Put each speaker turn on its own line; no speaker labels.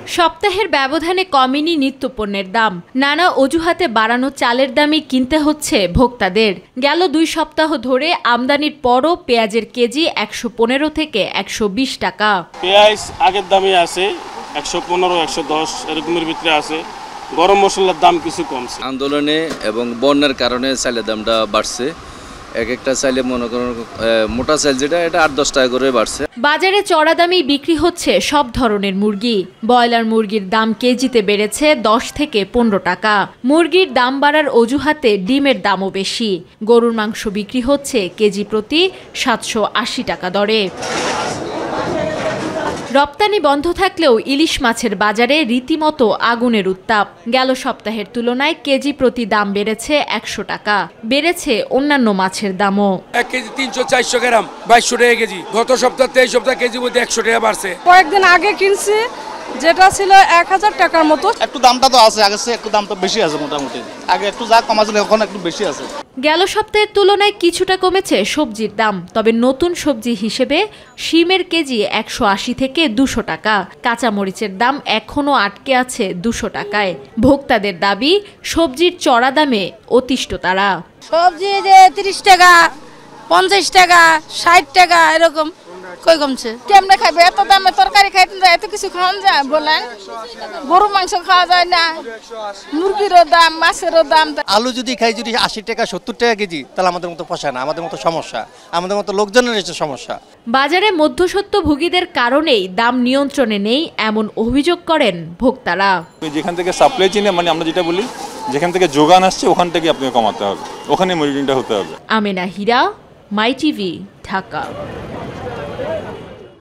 সপ্তাহের ব্যবধানে কমেনি নিত্যপণ্যের দাম। নানা অজুহাতে বাড়ানো চালের দামই কিনতে হচ্ছে ভোক্তাদের। গেল 2 সপ্তাহ ধরে আমদানির পরও পেঁয়াজের কেজি 115 থেকে 120 টাকা।
পেঁয়াজ আগের দামে আছে 115, 110 এরকমের ভিতরে আছে। গরম মশলার দাম কিছু কমছে।
আন্দোলনে এবং বন্যার কারণে চালের দামটা বাড়ছে। এক একটা চাইলে মনে করেন মোটা চাল যেটা এটা 8-10 টাকা করে বাড়ছে।
বাজারে চড়া দামেই বিক্রি হচ্ছে সব ধরনের মুরগি। ব্রয়লার মুরগির দাম কেজিতে বেড়েছে 10 থেকে 15 টাকা। মুরগির দাম বাড়ার অজুহাতে ডিমের দামও বেশি। গরুর মাংস বিক্রি হচ্ছে কেজি প্রতি 780 টাকা দরে। রপ্তানি বন্ধ থাকলেও ইলিশ মাছের বাজারে রীতিমতো আগুনের উত্তাপ। গেল সপ্তাহের তুলনায় কেজি প্রতি দাম বেড়েছে 100 টাকা। বেড়েছে অন্যান্য মাছের দামও।
1 কেজি 300-400 গ্রাম 2200 টাকা কেজি। গত সপ্তাহ 23 সপ্তাহ কেজি মধ্যে 100 টাকা বাড়ছে।
কয়েকদিন আগে কিনছি যেটা ছিল 1000 টাকার মতো।
একটু দামটা তো আছে, আগে একটু দাম তো বেশি আছে মোটামুটি। আগে একটু যা কম ছিল এখন একটু বেশি আছে।
গেল সপ্তাহের তুলনায় কিছুটা কমেছে সবজির দাম। তবে নতুন সবজি হিসেবে শিমের কেজি 180 থেকে 200 টাকা। কাঁচামরিচের দাম এখনও আটকে আছে 200 টাকায়। ভোক্তাদের দাবি সবজির চড়া দামে অতিষ্ঠ তারা।
সবজি যে 30 টাকা, 50 টাকা, 60 টাকা এরকম কই কমছে। কেমনে খাবে? এত দামে তরকারি খাইতে যায়, এত কিছু খাওয়া যায় বলেন? গরু মাংস খাওয়া যায় না, মুরগিরও দাম, মাছেরও দাম।
আলু যদি খাই যদি 80 টাকা 70 টাকা কেজি, তাহলে আমাদের মতো পোষায় না, আমাদের মতো সমস্যা, আমাদের মতো লোকজনের এসে সমস্যা।
বাজারে মধ্যস্বত্বভোগীদের কারণেই দাম নিয়ন্ত্রণে নেই এমন অভিযোগ করেন ভোক্তারা।
যেখান থেকে সাপ্লাই চেইনে মানে আমরা যেটা বলি যেখান থেকে যোগান আসছে ওখান থেকে আপনাকে কমাতে হবে, ওখানে মনিটরিংটা হতে হবে।
আমেনা হীরা, মাই টিভি, ঢাকা।